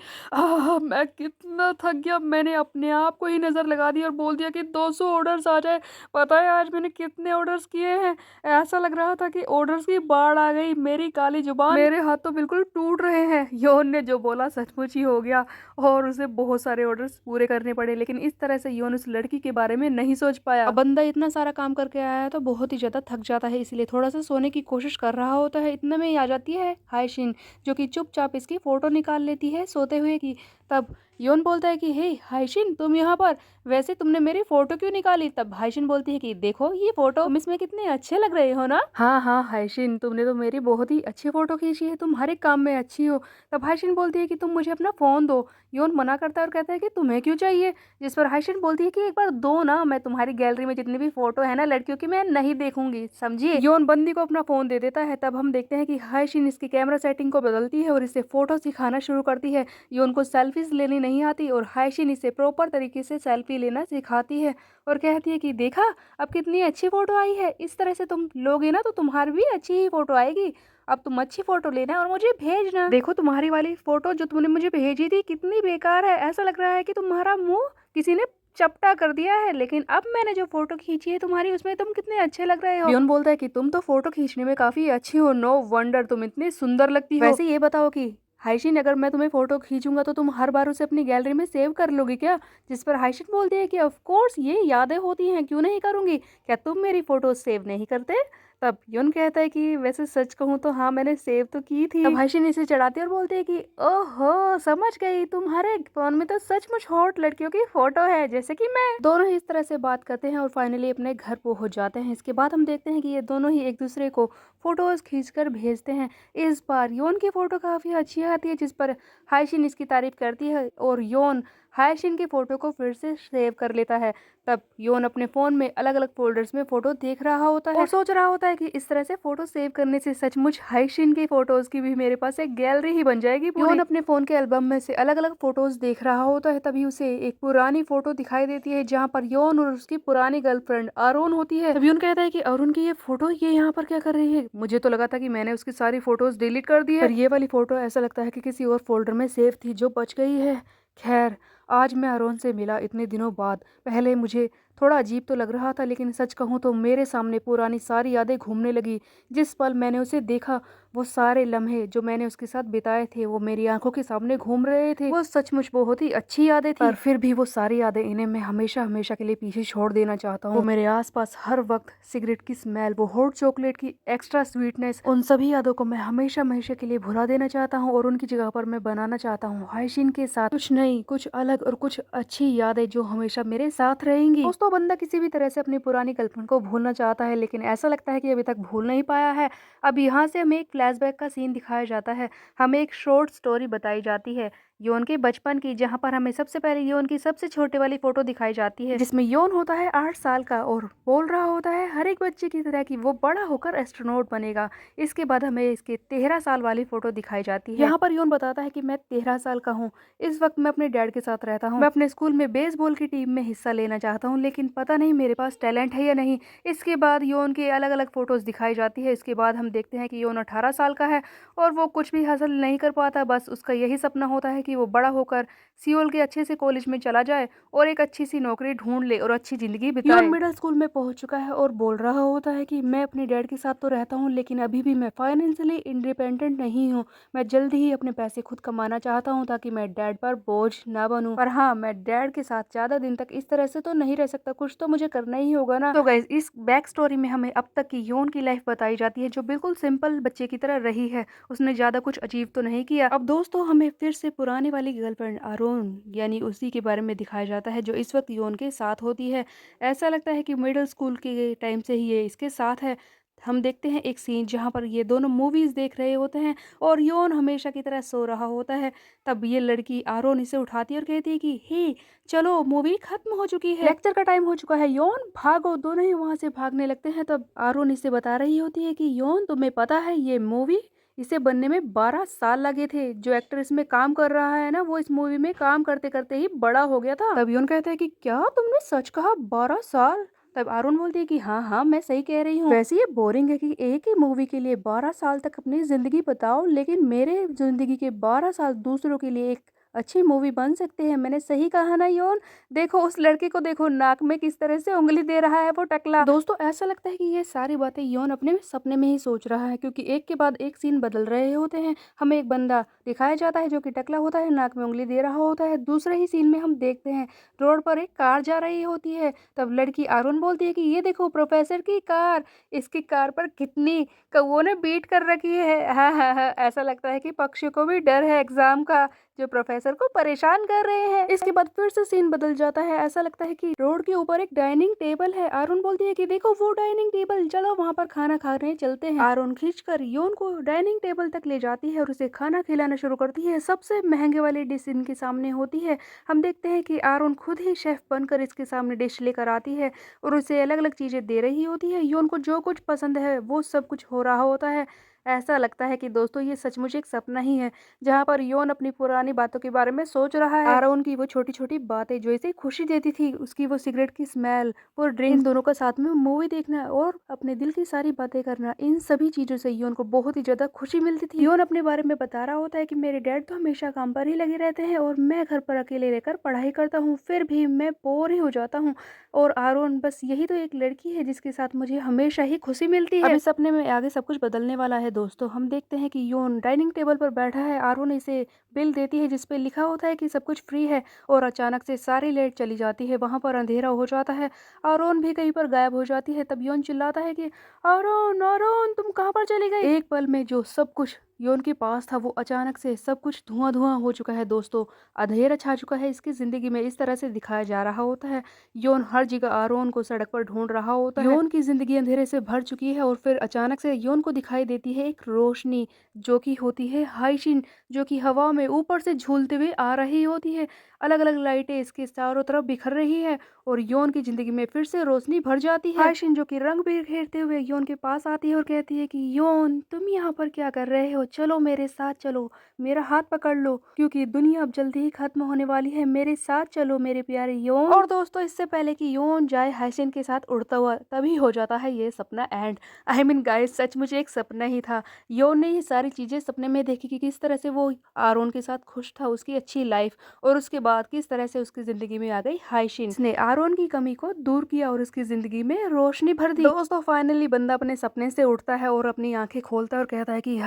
मैं कितना थक गया, मैंने अपने आप को ही नजर लगा दी और बोल दिया कि 200 ऑर्डर्स आ जाए। पता है आज मैंने कितने ऑर्डर्स किए हैं? ऐसा लग रहा था कि ऑर्डर्स की बाढ़ आ गई, मेरी काली जुबान, मेरे हाथ तो बिल्कुल टूट रहे हैं। योन ने जो बोला सचमुच ही हो गया और उसे बहुत सारे ऑर्डर्स पूरे करने पड़े, लेकिन इस तरह से योन उस लड़की के बारे में नहीं सोच पाया। अब बंदा इतना सारा काम करके आया है तो बहुत ही ज्यादा थक जाता है, इसलिए थोड़ा सा सोने की कोशिश कर रहा होता है। इतने में ही आ जाती है हायशिन, जो कि चुपचाप इसकी फोटो निकाल लेती है सोते हुए की। तब योन बोलता है कि हे हायशिन, तुम यहाँ पर, वैसे तुमने मेरी फोटो क्यों निकाली? तब हायशिन बोलती है कि देखो ये फोटो, तुम इसमें कितने अच्छे लग रहे हो ना। हाँ हाँ हायशिन, तुमने तो मेरी बहुत ही अच्छी फोटो खींची है, तुम हर एक काम में अच्छी हो। तब हायशिन बोलती है कि तुम मुझे अपना फोन दो। योन मना करता है और कहता है कि तुम्हें क्यों चाहिए? जिस पर हायशिन बोलती है कि एक बार दो ना, मैं तुम्हारी गैलरी में जितनी भी फोटो है ना लड़कियों की, मैं नहीं देखूंगी, समझिए। योन बंदी को अपना फोन दे देता है। तब हम देखते हैं कि हायशिन इसकी कैमरा सेटिंग को बदलती है और इसे फोटो सिखाना शुरू करती है। योन को सेल्फीज लेनी नहीं आती और हायशिन इसे प्रॉपर तरीके से सेल्फी लेना सिखाती है और कहती है कि देखा अब कितनी अच्छी फोटो आई है, इस तरह से तुम लोगे ना तो तुम्हारी भी अच्छी ही फोटो आएगी। अब तुम अच्छी फोटो लेना और मुझे भेजना। देखो तुम्हारी वाली फोटो जो तुमने मुझे भेजी थी कितनी बेकार है, ऐसा लग रहा है कि तुम्हारा मुंह किसी ने चपटा कर दिया है, लेकिन अब मैंने जो फोटो खींची है तुम्हारी उसमें तुम कितने अच्छे लग रहे हो। योन बोलता है कि तुम तो फोटो खींचने में काफी अच्छी हो, नो वंडर तुम इतनी सुंदर लगती हो। वैसे ये बताओ कि हायशिन, अगर मैं तुम्हें फोटो खींचूंगा तो तुम हर बार उसे अपनी गैलरी में सेव कर लोगी क्या? जिस पर हायशिन बोलती है कि ऑफ कोर्स, ये यादें होती हैं, क्यों नहीं करूंगी, क्या तुम मेरी फोटो सेव नहीं करते? तब योन कहता है कि वैसे सच कहूँ तो हाँ, मैंने सेव तो की थी। तब हायशिन इसे चढ़ाती है और बोलती है कि ओहो समझ गई, तुम्हारे फोन में तो सचमुच हॉट लड़कियों की फोटो है जैसे कि मैं। दोनों ही इस तरह से बात करते हैं और फाइनली अपने घर पहुंच जाते हैं। इसके बाद हम देखते हैं कि ये दोनों ही एक दूसरे को फोटोज खींचकर भेजते हैं। इस बार योन की फोटो काफी अच्छी आती है, जिस पर हायशिन इसकी तारीफ करती है और योन हायशिन की फोटो को फिर से सेव कर लेता है। तब योन अपने फोन में अलग अलग फोल्डर्स में फोटो देख रहा होता है और सोच रहा होता है कि इस तरह से फोटो सेव करने से सचमुच हायशिन की फोटोज की भी मेरे पास एक गैलरी ही बन जाएगी। योन अपने फोन के एल्बम में से अलग अलग फोटोज देख रहा होता है, तभी उसे एक पुरानी फोटो दिखाई देती है जहाँ पर योन और उसकी पुरानी गर्लफ्रेंड अरुण होती है। तब योन कहता है कि अरुण की ये फोटो ये यहाँ पर क्या कर रही है? मुझे तो लगा था कि मैंने उसकी सारी फोटोज डिलीट कर दी है, पर ये वाली फोटो ऐसा लगता है कि किसी और फोल्डर में सेव थी जो बच गई है। खैर आज मैं आरोन से मिला इतने दिनों बाद। पहले मुझे थोड़ा अजीब तो लग रहा था, लेकिन सच कहूँ तो मेरे सामने पुरानी सारी यादें घूमने लगी। जिस पल मैंने उसे देखा, वो सारे लम्हे जो मैंने उसके साथ बिताए थे वो मेरी आंखों के सामने घूम रहे थे। वो सचमुच बहुत ही अच्छी यादें थी, पर फिर भी वो सारी यादें, इन्हें मैं हमेशा हमेशा के लिए पीछे छोड़ देना चाहता हूँ। वो मेरे आसपास हर वक्त सिगरेट की स्मेल, वो हॉट चॉकलेट की एक्स्ट्रा स्वीटनेस, उन सभी यादों को मैं हमेशा हमेशा के लिए भुला देना चाहता हूँ और उनकी जगह पर मैं बनाना चाहता हूँ हाइशीन के साथ कुछ नई, कुछ अलग और कुछ अच्छी यादें जो हमेशा मेरे साथ रहेंगी। दोस्तों, बंदा किसी भी तरह से अपनी पुरानी गर्लफ्रेंड को भूलना चाहता है, लेकिन ऐसा लगता है कि अभी तक भूल नहीं पाया है। अब यहाँ से हमें एक फ्लैशबैक का सीन दिखाया जाता है, हमें एक शॉर्ट स्टोरी बताई जाती है योन के बचपन की, जहाँ पर हमें सबसे पहले योन की सबसे छोटे वाली फोटो दिखाई जाती है, जिसमें योन होता है 8 साल का और बोल रहा होता है हर एक बच्चे की तरह कि वो बड़ा होकर एस्ट्रोनॉट बनेगा। इसके बाद हमें इसके 13 साल वाली फोटो दिखाई जाती है। यहाँ पर योन बताता है कि मैं 13 साल का हूँ, इस वक्त मैं अपने डैड के साथ रहता हूँ, मैं अपने स्कूल में बेसबॉल की टीम में हिस्सा लेना चाहता हूँ, लेकिन पता नहीं मेरे पास टैलेंट है या नहीं। इसके बाद योन के अलग अलग फोटोज दिखाई जाती है। इसके बाद हम देखते हैं कि योन 18 साल का है और वो कुछ भी हासिल नहीं कर पाता, बस उसका यही सपना होता है कि वो बड़ा होकर सियोल के अच्छे से कॉलेज में चला जाए और एक अच्छी सी नौकरी ढूंढ ले और अच्छी जिंदगी बिताए। योन मिडिल स्कूल में पहुंच चुका है और बोल रहा होता है कि मैं अपने डैड के साथ तो रहता हूं, लेकिन अभी भी मैं फाइनेंशियली इंडिपेंडेंट नहीं हूं। मैं जल्दी ही अपने पैसे खुद कमाना चाहता हूं ताकि मैं डैड पर बोझ ना बनूं। पर हाँ, मैं डैड के साथ ज्यादा दिन तक इस तरह से तो नहीं रह सकता, कुछ तो मुझे करना ही होगा ना। तो गाइस, इस बैक स्टोरी में हमें अब तक की योन की लाइफ बताई जाती है, जो बिल्कुल सिंपल बच्चे की तरह रही है। उसने ज्यादा कुछ अचीव तो नहीं किया। अब दोस्तों, हमें फिर से पुरानी वाली गर्लफ्रेंड आरोन यानी उसी के बारे में दिखाया जाता है, जो इस वक्त योन के साथ होती है। ऐसा लगता है कि मिडिल स्कूल के टाइम से ही ये इसके साथ है। हम देखते हैं एक सीन जहाँ पर ये दोनों मूवीज देख रहे होते हैं और योन हमेशा की तरह सो रहा होता है। तब ये लड़की आरोन इसे उठाती है और कहती है कि हे चलो, मूवी खत्म हो चुकी है, लेक्चर का टाइम हो चुका है, योन भागो। दोनों ही वहां से भागने लगते हैं। तब आरोन इसे बता रही होती है कि योन, तुम्हें पता है ये मूवी, इसे बनने में 12 साल लगे थे। जो एक्टर इसमें काम कर रहा है ना, वो इस मूवी में काम करते करते ही बड़ा हो गया था। तब योन कहता है कि क्या तुमने सच कहा, 12 साल? तब अरुण बोलती है कि हाँ हाँ, मैं सही कह रही हूँ। वैसे ये बोरिंग है कि एक ही मूवी के लिए 12 साल तक अपनी जिंदगी बताओ, लेकिन मेरे जिंदगी के 12 साल दूसरों के लिए एक अच्छी मूवी बन सकते हैं। मैंने सही कहा ना योन? देखो उस लड़के को, देखो नाक में किस तरह से उंगली दे रहा है वो टकला। दोस्तों, ऐसा लगता है कि ये सारी बातें योन अपने सपने में ही सोच रहा है, क्योंकि एक के बाद एक सीन बदल रहे होते हैं। हमें एक बंदा दिखाया जाता है जो कि टकला होता है, नाक में उंगली दे रहा होता है। दूसरे ही सीन में हम देखते हैं रोड पर एक कार जा रही होती है। तब लड़की आरुण बोलती है कि ये देखो प्रोफेसर की कार, इसकी कार पर कितनी कौओं ने बीट कर रखी है। हाँ हाँ हाँ, ऐसा लगता है कि पक्षियों को भी डर है एग्जाम का, जो प्रोफेसर को परेशान कर रहे हैं। इसके बाद फिर से सीन बदल जाता है। ऐसा लगता है कि रोड के ऊपर एक डाइनिंग टेबल है। आरुण बोलती है कि देखो वो डाइनिंग टेबल, चलो वहां पर खाना खाने चलते हैं। आरुण खींचकर योन को डाइनिंग टेबल तक ले जाती है और उसे खाना खिलाना शुरू करती है। सबसे महंगे वाली डिश इनके सामने होती है। हम देखते हैं कि आरुण खुद ही शेफ बनकर इसके सामने डिश लेकर आती है और उसे अलग अलग चीजें दे रही होती है। योन को जो कुछ पसंद है वो सब कुछ हो रहा होता है। ऐसा लगता है कि दोस्तों ये सचमुच एक सपना ही है, जहाँ पर योन अपनी पुरानी बातों के बारे में सोच रहा है। आरोन की वो छोटी छोटी बातें जो इसे खुशी देती थी, उसकी वो सिगरेट की स्मेल, वो ड्रिंक, इन दोनों का साथ में मूवी देखना और अपने दिल की सारी बातें करना, इन सभी चीजों से योन को बहुत ही ज्यादा खुशी मिलती थी। योन अपने बारे में बता रहा होता है कि मेरे डैड तो हमेशा काम पर ही लगे रहते हैं और मैं घर पर अकेले रहकर पढ़ाई करता हूँ, फिर भी मैं बोर ही हो जाता हूँ। और आरोन, बस यही तो एक लड़की है जिसके साथ मुझे हमेशा ही खुशी मिलती है। अब इस सपने में आगे सब कुछ बदलने वाला है दोस्तों। हम देखते हैं कि योन डाइनिंग टेबल पर बैठा है, आरोन इसे बिल देती है जिसपे लिखा होता है कि सब कुछ फ्री है, और अचानक से सारी लाइट चली जाती है। वहां पर अंधेरा हो जाता है, आरोन भी कहीं पर गायब हो जाती है। तब योन चिल्लाता है कि आरोन आरोन, तुम कहाँ पर चली गई? एक पल में जो सब कुछ योन के पास था वो अचानक से सब कुछ धुआं धुआं हो चुका है दोस्तों। अंधेरा छा चुका है इसकी जिंदगी में, इस तरह से दिखाया जा रहा होता है। योन हर जगह आरोन को सड़क पर ढूंढ रहा होता है। योन की जिंदगी अंधेरे से भर चुकी है और फिर अचानक से योन को दिखाई देती है एक रोशनी, जो कि होती है हाइशिन, जो कि हवा में ऊपर से झूलते हुए आ रही होती है। अलग अलग लाइटें इसके चारों तरफ बिखर रही है और योन की जिंदगी में फिर से रोशनी भर जाती है। हाइशिन, जो कि रंग बिखेरते हुए योन के पास आती है और कहती है कि योन, तुम यहाँ पर क्या कर रहे हो? चलो मेरे साथ चलो, मेरा हाथ पकड़ लो क्योंकि दुनिया अब जल्दी ही खत्म होने वाली है, मेरे साथ चलो मेरे प्यारे योन। और दोस्तों इससे पहले कि योन जाए हाइसिन के साथ उड़ता हुआ, तभी हो जाता है ये सपना एंड। आई मीन गाइस, सचमुच एक सपना ही था। योन ने ये सारी चीजें सपने में देखी कि किस तरह से वो आरोन के साथ खुश था, उसकी अच्छी लाइफ, और उसके बाद किस तरह से उसकी जिंदगी में आ गई हाइसिन। इसने आरोन की कमी को दूर किया और उसकी जिंदगी में रोशनी भर दी। दोस्तों फाइनली बंदा अपने सपने से उठता है और अपनी आंखें खोलता है और कहता है कि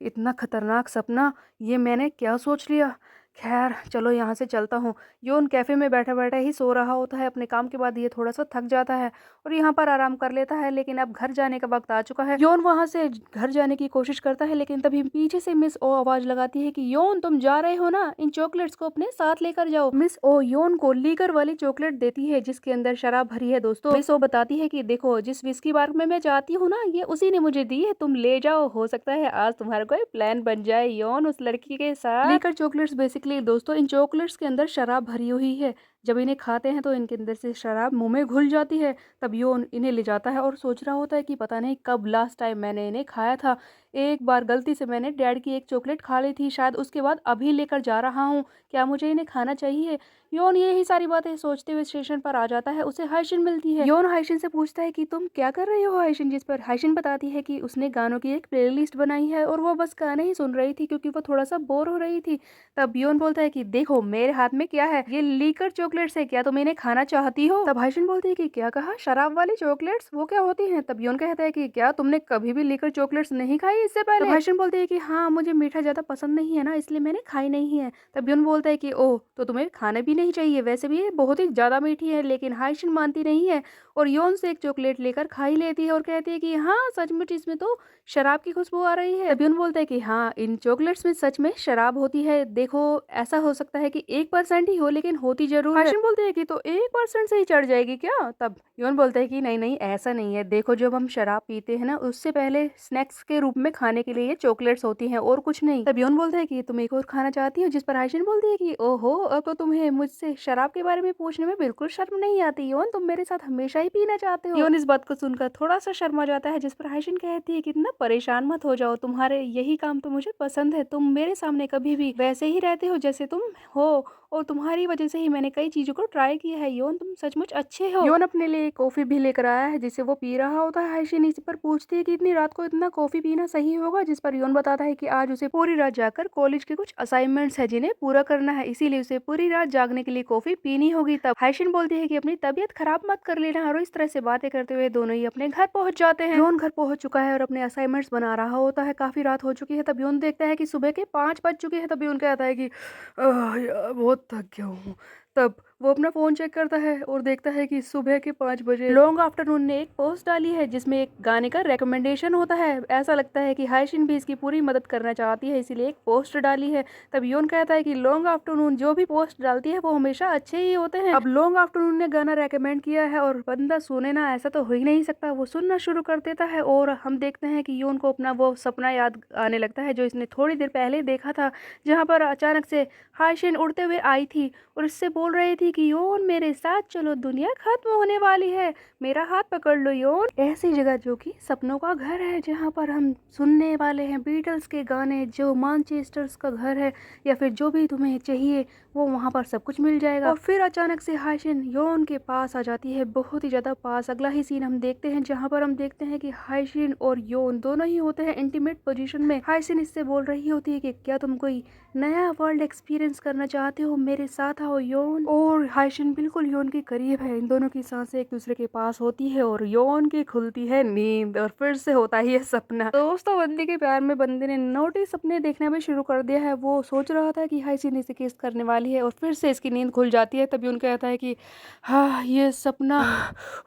इतना खतरनाक सपना, ये मैंने क्या सोच लिया। खैर चलो यहाँ से चलता हूँ। योन कैफे में बैठा बैठा ही सो रहा होता है अपने काम के बाद, ये थोड़ा सा थक जाता है और यहाँ पर आराम कर लेता है, लेकिन अब घर जाने का वक्त आ चुका है। योन वहां से घर जाने की कोशिश करता है, लेकिन तभी पीछे से मिस ओ आवाज लगाती है कि योन तुम जा रहे हो ना, इन चॉकलेट्स को अपने साथ लेकर जाओ। मिस ओ योन को लीकर वाली चॉकलेट देती है जिसके अंदर शराब भरी है। दोस्तों मिस ओ बताती है कि देखो, जिस विस्की बार में मैं चाहती हूँ ना, ये उसी ने मुझे दी है, तुम ले जाओ, हो सकता है आज तुम्हारा कोई प्लान बन जाए। योन उस लड़की के साथ लेकर चॉकलेट्स, बेसिकली दोस्तों इन चॉकलेट्स के अंदर शराब भरी हुई है। जब इन्हें खाते हैं तो इनके अंदर से शराब मुंह में घुल जाती है। तब योन इन्हें ले जाता है और सोच रहा होता है कि पता नहीं कब लास्ट टाइम मैंने इन्हें खाया था। एक बार गलती से मैंने डैड की एक चॉकलेट खा ली थी, शायद उसके बाद अभी लेकर जा रहा हूँ, क्या मुझे इन्हें खाना चाहिए। योन यही सारी बातें सोचते हुए स्टेशन पर आ जाता है। उसे हाइशिन मिलती है। योन हाइशिन से पूछता है कि तुम क्या कर रहे हो हाइशिन, जिस पर हाइशिन बताती है कि उसने गानों की एक प्लेलिस्ट बनाई है और वो बस गाने ही सुन रही थी क्योंकि वो थोड़ा सा बोर हो रही थी। तब योन बोलता है कि देखो मेरे हाथ में क्या है, ये लीकर चॉकलेट्स है, क्या तुम इन्हें खाना चाहती हो। तब हाइशिन बोलती है कि क्या कहा, शराब वाली चॉकलेट्स, वो क्या होती हैं। तब योन कहता है कि क्या तुमने कभी भी लीकर चॉकलेट्स नहीं खाई इससे पहले। तब हाइशिन बोलती है कि हाँ, मुझे मीठा ज्यादा पसंद नहीं है ना, इसलिए मैंने खाई नहीं है। तब योन बोलता है कि ओह, तो तुम्हें खाना भी नहीं चाहिए, वैसे भी ये बहुत ही ज्यादा मीठी है। लेकिन हाइशिन मानती नहीं है और योन से एक चॉकलेट लेकर खा ही लेती है और कहती है कि हाँ सचमुच इसमें तो शराब की खुशबू आ रही है। तब योन बोलता है कि हाँ, इन चॉकलेट्स में सच में शराब होती है, देखो ऐसा हो सकता है कि 1% ही हो, लेकिन होती जरूर है। हाइशिन बोलते हैं कि तो 1% से ही चढ़ जाएगी क्या। तब योन बोलता है कि नहीं नहीं, ऐसा नहीं है, देखो जब हम शराब पीते हैं ना, उससे पहले स्नैक्स के रूप में खाने के लिए ये चॉकलेट्स होती हैं और कुछ नहीं। तब योन बोलता है कि तुम एक और खाना चाहती हो, जिस पर हाइशिन बोलती है कि ओहो, अब तो तुम्हें मुझसे शराब के बारे में पूछने में बिल्कुल शर्म नहीं आती। योन तुम मेरे साथ हमेशा ही पीना चाहते हो। योन इस बात को सुनकर थोड़ा सा शर्मा जाता है, जिस पर हाइशिन कहती है कि इतना परेशान मत हो जाओ, तुम्हारे यही काम तो मुझे पसंद है, तुम मेरे सामने कभी भी वैसे ही रहते हो जैसे तुम हो, और तुम्हारी वजह से ही मैंने कई चीजों को ट्राई किया है। योन तुम सचमुच अच्छे हो। योन अपने लिए कॉफी भी लेकर आया है जिसे वो पी रहा होता है। हाइशिन इस पर पूछती है कि इतनी रात को इतना कॉफी पीना सही होगा, जिस पर योन बताता है कि आज उसे पूरी रात जाकर कॉलेज के कुछ असाइनमेंट्स है जिन्हें पूरा करना है, इसीलिए उसे पूरी रात जागने के लिए कॉफी पीनी होगी। तब हाइशिन बोलती है कि अपनी तबीयत खराब मत कर लेना, और इस तरह से बातें करते हुए दोनों ही अपने घर पहुंच जाते हैं। योन घर पहुंच चुका है और अपने असाइनमेंट्स बना रहा होता है, काफी रात हो चुकी है। तब योन देखता है कि सुबह के 5 बज चुके हैं। तब योन कहता है कि यार बहुत थक गया हूँ। तब वो अपना फोन चेक करता है और देखता है कि सुबह के 5 बजे लॉन्ग आफ्टरनून ने एक पोस्ट डाली है जिसमें एक गाने का रेकमेंडेशन होता है। ऐसा लगता है कि हाइशिन भी इसकी पूरी मदद करना चाहती है, इसीलिए एक पोस्ट डाली है। तब योन कहता है कि लॉन्ग आफ्टरनून जो भी पोस्ट डालती है वो हमेशा अच्छे ही होते हैं। अब लॉन्ग आफ्टरनून ने गाना रेकमेंड किया है और बंदा सुने ना, ऐसा तो हो ही नहीं सकता, वो सुनना शुरू कर देता है और हम देखते हैं कि योन को अपना वो सपना याद आने लगता है जो इसने थोड़ी देर पहले देखा था, जहाँ पर अचानक से हाइशिन उड़ते हुए आई थी और इससे बोल रही थी कि योन मेरे साथ चलो, दुनिया खत्म होने वाली है, मेरा हाथ पकड़ लो योन। ऐसी जगह जो कि सपनों का घर है, जहाँ पर हम सुनने वाले हैं बीटल्स के गाने, जो मानचेस्टर्स का घर है, या फिर जो भी तुम्हें चाहिए वो वहाँ पर सब कुछ मिल जाएगा। और फिर अचानक से हाइशिन योन के पास आ जाती है, बहुत ही ज्यादा पास। अगला ही सीन हम देखते हैं जहाँ पर हम देखते हैं कि हाइशिन और योन दोनों ही होते हैं इंटीमेट पोजीशन में। हाइशिन इससे बोल रही होती है कि क्या तुम कोई नया वर्ल्ड एक्सपीरियंस करना चाहते हो, मेरे साथ आओ योन। और हाइशिन बिल्कुल योन के करीब है, इन दोनों की सांसें एक दूसरे के पास होती है और योन की खुलती है नींद और फिर से होता है ये सपना। दोस्तों बंदी के प्यार में बंदे ने नोटी सपने देखना भी शुरू कर दिया है। वो सोच रहा था कि हाइशिन इसे किस करने वाली है और फिर से इसकी नींद खुल जाती है। तभी उनका कहता है कि हाँ ये सपना,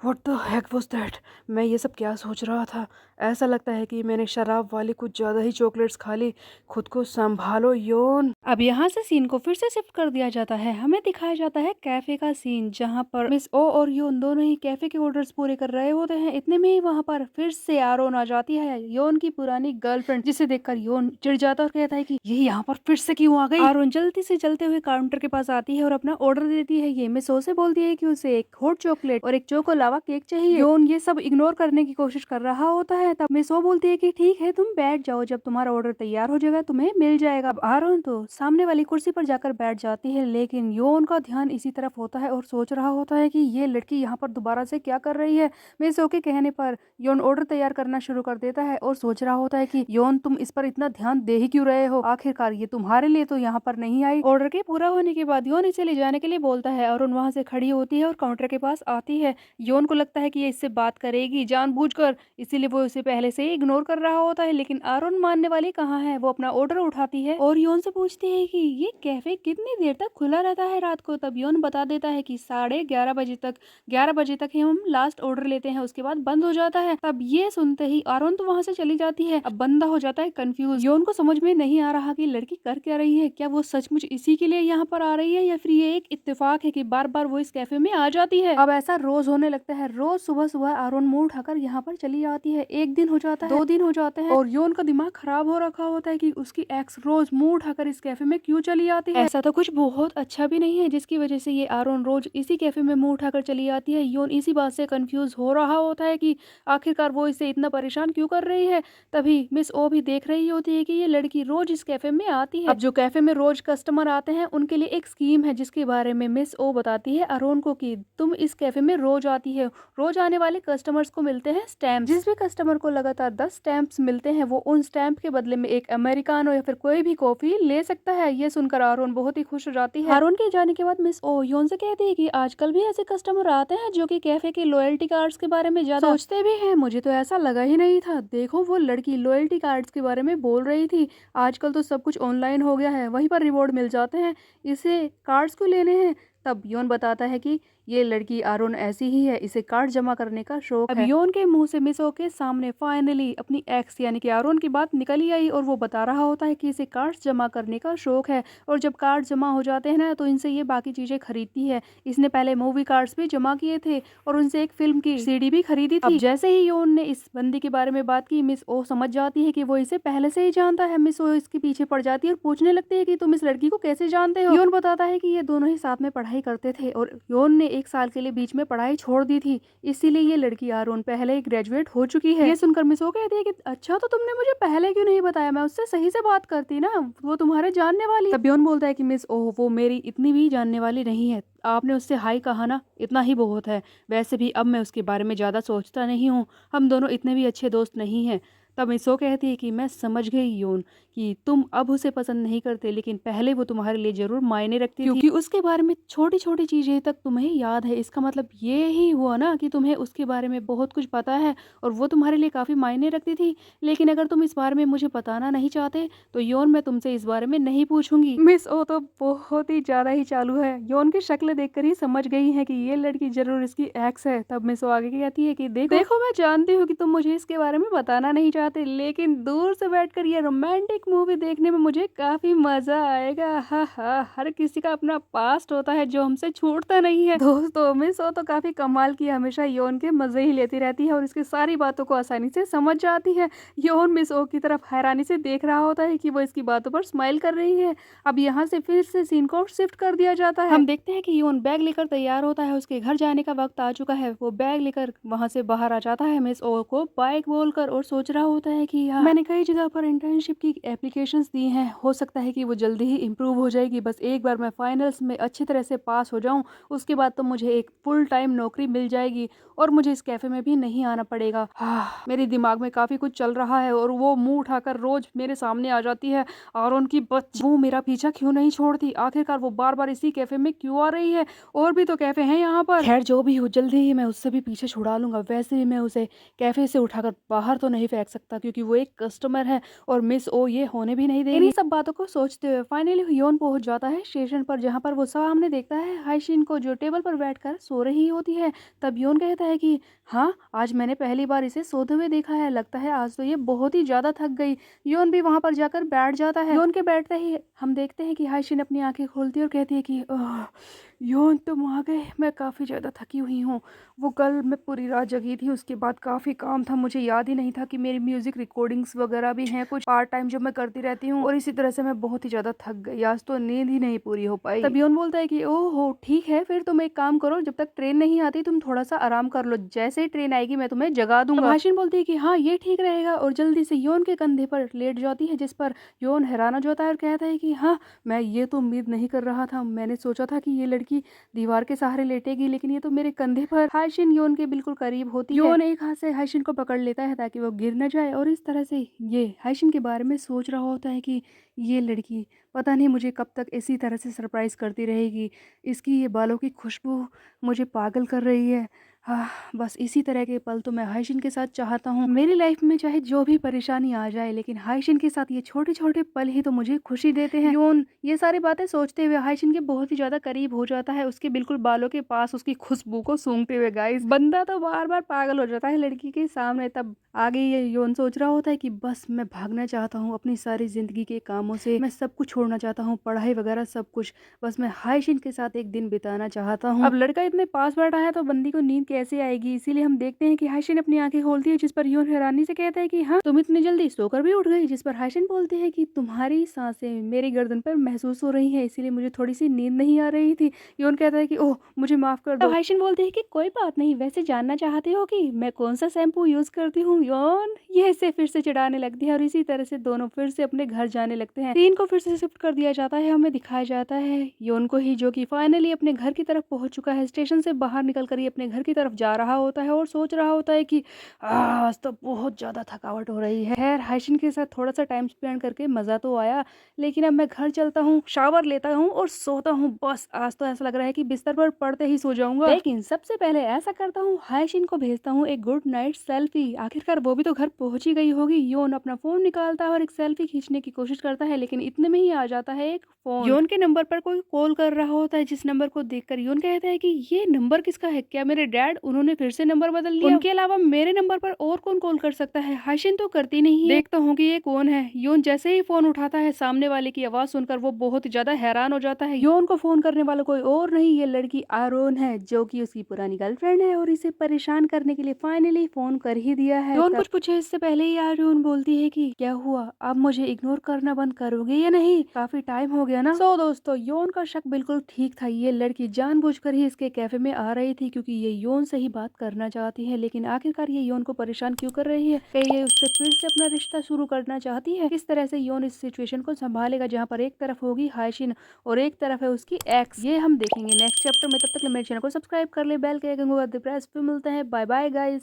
what the heck was that, मैं ये सब क्या सोच रहा था, ऐसा लगता है कि मैंने शराब वाली कुछ ज्यादा ही चॉकलेट्स खा ली, खुद को संभालो योन। अब यहाँ से सीन को फिर से शिफ्ट कर दिया जाता है, हमें दिखाया जाता है कैफे का सीन, जहाँ पर मिस ओ और योन दोनों ही कैफे के ऑर्डर्स पूरे कर रहे होते हैं। इतने में ही वहाँ पर फिर से आरोन आ जाती है, योन की पुरानी गर्लफ्रेंड, जिसे देखकर योन चिढ़ जाता है और कहता है कि ये यहाँ पर फिर से क्यों आ गई। आरोन जल्दी से चलते हुए काउंटर के पास आती है और अपना ऑर्डर देती है। ये मिस ओ से बोलती है कि उसे एक हॉट चॉकलेट और एक चोको लावा केक चाहिए। योन ये सब इग्नोर करने की कोशिश कर रहा होता है है। तब मिस ओ बोलती है कि ठीक है, तुम बैठ जाओ, जब तुम्हारा ऑर्डर तैयार हो जाएगा तुम्हें मिल जाएगा। अब आरोन तो सामने वाली कुर्सी पर जाकर बैठ जाती है, लेकिन योन का ध्यान इसी तरफ होता है और सोच रहा होता है कि ये लड़की यहाँ पर दोबारा से क्या कर रही है। मिस ओ के कहने पर योन ऑर्डर तैयार करना शुरू कर देता है और सोच रहा होता है कि योन तुम इस पर इतना ध्यान दे ही क्यों रहे हो, आखिरकार ये तुम्हारे लिए तो यहाँ पर नहीं आई। ऑर्डर के पूरा होने के बाद योन इसे ले जाने के लिए बोलता है और वहां से खड़ी होती है और काउंटर के पास आती है। योन को लगता है कि ये इससे बात करेगी जानबूझकर, इसीलिए वो इसे पहले से ही इग्नोर कर रहा होता है, लेकिन आरोन मानने वाली कहाँ है। वो अपना ऑर्डर उठाती है और योन से पूछती है कि ये कैफे कितनी देर तक खुला रहता है रात को। तब योन बता देता है कि 11:30 बजे तक, 11 बजे तक ही हम लास्ट ऑर्डर लेते हैं, उसके बाद बंद हो जाता है। तब ये सुनते ही आरोन तो वहां से चली जाती है। अब बंदा हो जाता है कंफ्यूज। योन को समझ में नहीं आ रहा कि लड़की कर क्या रही है, क्या वो सचमुच इसी के लिए यहाँ पर आ रही है या फिर ये एक इत्तेफाक है कि बार बार वो इस कैफे में आ जाती है। अब ऐसा रोज होने लगता है, रोज सुबह सुबह आरोन मुंह उठाकर यहाँ पर चली जाती है। एक दिन हो जाता है, 2 दिन हो जाते हैं और योन का दिमाग खराब हो रखा होता है कि उसकी एक्स रोज मुंह उठाकर इस कैफे में क्यों चली आती है। ऐसा तो कुछ बहुत अच्छा भी नहीं है जिसकी वजह से ये आरोन रोज इसी कैफे में मुंह उठाकर चली आती है। योन इसी बात से कंफ्यूज हो रहा होता है कि आखिरकार वो इसे इतना परेशान क्यों कर रही है। तभी मिस ओ भी देख रही होती है कि ये लड़की रोज इस कैफे में आती है। अब जो कैफे में रोज कस्टमर आते हैं उनके लिए एक स्कीम है जिसके बारे में मिस ओ बताती है आरोन को कि तुम इस कैफे में रोज आती है, रोज आने वाले कस्टमर्स को मिलते हैं स्टैम्प। जिस भी कस्टमर को लगातार 10 स्टैम्प्स मिलते हैं वो उन स्टैम्प के बदले में एक अमेरिकानो या फिर कोई भी कॉफी ले सकता है। ये सुनकर आरोन बहुत ही खुश हो जाती है। आरोन के जाने के बाद मिस ओ योन से कहती है कि आजकल भी ऐसे कस्टमर आते हैं जो कि कैफे के लॉयल्टी कार्ड्स के बारे में ज्यादा सोचते भी हैं। मुझे तो ऐसा लगा ही नहीं था। देखो वो लड़की लॉयल्टी कार्ड्स के बारे में बोल रही थी, आजकल तो सब कुछ ऑनलाइन हो गया है, वहीं पर रिवॉर्ड मिल जाते हैं, इसे कार्ड्स क्यों लेने हैं। तब योन बताता है कि ये लड़की आरोन ऐसी ही है, इसे कार्ड जमा करने का शौक है। अब योन के मुंह से मिस ओ के सामने फाइनली अपनी एक्स यानी कि आरोन की बात निकल ही आई और वो बता रहा होता है कि इसे कार्ड्स जमा करने का शौक है और जब कार्ड जमा हो जाते हैं ना तो इनसे ये बाकी चीजें खरीदती है। इसने पहले मूवी कार्ड्स भी जमा किए थे और उनसे एक फिल्म की सीडी भी खरीदी थी। अब जैसे ही योन ने इस बंदी के बारे में बात की, मिस ओ समझ जाती है कि वो इसे पहले से ही जानता है। मिस ओ इसके पीछे पड़ जाती है और पूछने लगती है कि तुम इस लड़की को कैसे जानते हो। योन बताता है कि ये दोनों ही साथ में पढ़ाई करते थे और योन ने 1 साल के लिए बीच में पढ़ाई छोड़ दी थी, इसीलिए ये लड़की आरोन पहले ही ग्रेजुएट हो चुकी है। ये सुनकर मिस ओ कहती है कि अच्छा, तो तुमने मुझे पहले क्यों नहीं बताया, मैं उससे सही से बात करती ना, वो तुम्हारे जानने वाली। तब योन बोलता है कि मिस ओह वो मेरी इतनी भी जानने वाली नहीं है, आपने उससे हाई कहा ना, इतना ही बहुत है। वैसे भी अब मैं उसके बारे में ज़्यादा सोचता नहीं हूँ, हम दोनों इतने भी अच्छे दोस्त नहीं हैं। तब मिस ओ कहती है कि मैं समझ गई योन कि तुम अब उसे पसंद नहीं करते, लेकिन पहले वो तुम्हारे लिए जरूर मायने रखती थी क्योंकि उसके बारे में छोटी छोटी चीजें तक तुम्हें याद है। इसका मतलब ये ही हुआ ना कि तुम्हें उसके बारे में बहुत कुछ पता है और वो तुम्हारे लिए काफी मायने रखती थी। लेकिन अगर तुम इस बारे में मुझे बताना नहीं चाहते तो योन मैं तुमसे इस बारे में नहीं पूछूंगी। मिस ओ तो बहुत ही ज्यादा ही चालू है, योन की शक्ल देखकर ही समझ गई है कि ये लड़की जरूर इसकी एक्स है। तब मिस ओ आगे कहती है कि देखो मैं जानती हूँ कि तुम मुझे इसके बारे में बताना नहीं चाहते, लेकिन दूर से बैठकर ये रोमांटिक मूवी देखने में मुझे काफी मजा आएगा। हा हा, हर किसी का अपना पास्ट होता है जो हमसे छूटता नहीं है। दोस्तों मिस ओ तो काफी कमाल की, हमेशा योन के मजे ही लेती रहती है और इसकी सारी बातों को आसानी से समझ जाती है। योन मिस ओ की तरफ हैरानी से देख रहा होता है कि वो इसकी बातों पर स्माइल कर रही है। अब यहाँ से फिर से सीन को शिफ्ट कर दिया जाता है। हम देखते हैं कि योन बैग लेकर तैयार होता है, उसके घर जाने का वक्त आ चुका है। वो बैग लेकर वहां से बाहर आ जाता है, मिस ओ को बाइक बोलकर, और सोच रहा होता है कि मैंने कई जगह पर इंटर्नशिप की एप्लीकेशंस दी हैं, हो सकता है कि वो जल्दी ही इम्प्रूव हो जाएगी, बस एक बार मैं फाइनल्स में अच्छी तरह से पास हो जाऊं, उसके बाद तो मुझे एक फुल टाइम नौकरी मिल जाएगी और मुझे इस कैफे में भी नहीं आना पड़ेगा। मेरे दिमाग में काफी कुछ चल रहा है और वो मुंह उठाकर रोज मेरे सामने आ जाती है और उनकी बच्ची वो मेरा पीछा क्यों नहीं छोड़ती, आखिरकार वो बार बार इसी कैफे में क्यों आ रही है, और भी तो कैफे हैं यहाँ पर। खैर जो भी हो, जल्दी ही मैं उससे भी पीछे छुड़ा लूंगा। वैसे भी मैं उसे कैफे से उठाकर बाहर तो नहीं फेंक सकता क्योंकि वो एक कस्टमर है और मिस ओ ये होने भी नहीं देगी। इन्हीं सब बातों को सोचते हुए फाइनली योन पहुंच जाता है स्टेशन पर, जहाँ पर वो सामने देखता है हाइशिन को जो टेबल पर बैठकर सो रही होती है। तब योन कहता है कि हाँ, आज मैंने पहली बार इसे सोते हुए देखा है, लगता है आज तो ये बहुत ही ज्यादा थक गई। योन भी वहां पर जाकर बैठ जाता है। योन के बैठते ही हम देखते हैं कि हाइशिन अपनी आंखें खोलती है और कहती है कि योन तुम आ गए, मैं काफ़ी ज़्यादा थकी हुई हूँ। वो कल मैं पूरी रात जगी थी, उसके बाद काफ़ी काम था, मुझे याद ही नहीं था कि मेरी म्यूज़िक रिकॉर्डिंग्स वगैरह भी हैं, कुछ पार्ट टाइम जो मैं करती रहती हूँ, और इसी तरह से मैं बहुत ही ज़्यादा थक गई। आज तो नींद ही नहीं पूरी हो पाई। तब योन बोलता है कि ओहो ठीक है, फिर तुम एक काम करो, जब तक ट्रेन नहीं आती तुम थोड़ा सा आराम कर लो, जैसे ही ट्रेन आएगी मैं तुम्हें जगा दूंगा। भाषण बोलती है कि हाँ ये ठीक रहेगा, और जल्दी से योन के कंधे पर लेट जाती है, जिस पर योन हैरान हो जाता है और कहता है कि हाँ, मैं ये तो उम्मीद नहीं कर रहा था, मैंने सोचा था कि ये लड़की दीवार के सहारे लेटेगी, लेकिन ये तो मेरे कंधे पर। हाशिन योन के बिल्कुल करीब होती है। योन एक हाथ से हाशिन को पकड़ लेता है ताकि वो गिर न जाए, और इस तरह से ये हाशिन के बारे में सोच रहा होता है कि ये लड़की पता नहीं मुझे कब तक इसी तरह से सरप्राइज करती रहेगी। इसकी ये बालों की खुशबू मुझे पागल कर रही है। हाँ, बस इसी तरह के पल तो मैं हाशिन के साथ चाहता हूँ। मेरी लाइफ में चाहे जो भी परेशानी आ जाए, लेकिन हाशिन के साथ ये छोटे छोटे पल ही तो मुझे खुशी देते हैं। योन ये सारी बातें सोचते हुए हाशिन के बहुत ही ज्यादा करीब हो जाता है, उसके बिल्कुल बालों के पास उसकी खुशबू को सूंघते हुए। गाइस, बंदा तो बार बार पागल हो जाता है लड़की के सामने। तब आगे ये योन सोच रहा होता है कि बस मैं भागना चाहता हूँ अपनी सारी जिंदगी के कामों से, मैं सब कुछ छोड़ना चाहता हूँ, पढ़ाई वगैरह सब कुछ, बस मैं हाशिन के साथ एक दिन बिताना चाहता हूँ। अब लड़का इतने पास बैठा है तो बंदी को नींद कैसे आएगी, इसीलिए हम देखते हैं कि हाशिन अपनी आंखें खोलती है, जिस पर योन हैरानी से कहता है कि हाँ तुम इतनी जल्दी सोकर भी उठ गई, जिस पर हाशिन बोलती है कि तुम्हारी सांसें मेरी गर्दन पर महसूस हो रही है, इसीलिए मुझे थोड़ी सी नींद नहीं आ रही थी। योन कहता है कि ओह मुझे माफ कर दो। हाशिन बोलती है कि कोई बात नहीं, वैसे जानना चाहती हो कि मैं कौन सा शैम्पू यूज करती हूँ। योन ये इसे फिर से चिढ़ाने लगती है, और इसी तरह से दोनों फिर से अपने घर जाने लगते हैं। सीन को फिर से शिफ्ट कर दिया जाता है, हमें दिखाया जाता है योन को ही, जो कि फाइनली अपने घर की तरफ पहुंच चुका है। स्टेशन से बाहर निकल कर ही अपने घर की तरफ जा रहा होता है और सोच रहा होता है कि आज तो बहुत ज्यादा थकावट हो रही है। खैर हाशिन के साथ थोड़ा सा टाइम स्पेंड करके मजा तो आया, लेकिन अब मैं घर चलता हूँ, शावर लेता हूँ और सोता हूँ। बस आज तो ऐसा लग रहा है कि बिस्तर पर पड़ते ही सो जाऊंगा। लेकिन सबसे पहले ऐसा करता हूँ, हाशिन को भेजता हूँ एक गुड नाइट सेल्फी। आखिरकार वो भी तो घर पहुंच ही गई होगी। योन अपना फोन निकालता है और एक सेल्फी खींचने की कोशिश करता है, लेकिन इतने में ही आ जाता है एक फोन। योन के नंबर पर कोई कॉल कर रहा होता है, जिस नंबर को देखकर योन कहता है कि ये नंबर किसका है, क्या मेरे डैड उन्होंने फिर से नंबर बदल लिया, उनके अलावा मेरे नंबर पर और कौन कॉल कर सकता है। हाशिन तो करती नहीं है। देखता हूँ कि ये कौन है। योन जैसे ही फोन उठाता है, सामने वाले की आवाज सुनकर वो बहुत ही ज्यादा हैरान हो जाता है। योन को फोन करने वाला कोई और नहीं, ये लड़की आरोन है, जो कि उसकी पुरानी गर्लफ्रेंड है, और इसे परेशान करने के लिए फाइनली फोन कर ही दिया है। योन कुछ पूछे इससे पहले ही आरोन बोलती है कि क्या हुआ, अब मुझे इग्नोर करना बंद करोगे या नहीं, काफी टाइम हो गया ना। दोस्तों, योन का शक बिल्कुल ठीक था, ये लड़की जानबूझकर ही इसके कैफे में आ रही थी, क्योंकि ये योन से ही बात करना चाहती है। लेकिन आखिरकार ये योन को परेशान क्यों कर रही है, कहीं ये उससे फिर से अपना रिश्ता शुरू करना चाहती है। किस तरह से योन इस सिचुएशन को संभालेगा, जहाँ पर एक तरफ होगी हाशिन और एक तरफ है उसकी एक्स, ये हम देखेंगे नेक्स्ट चैप्टर में। तब तक मेरे चैनल को सब्सक्राइब कर ले, बेल के आइकन को प्रेस पे। मिलते हैं, बाय बाय गाइस।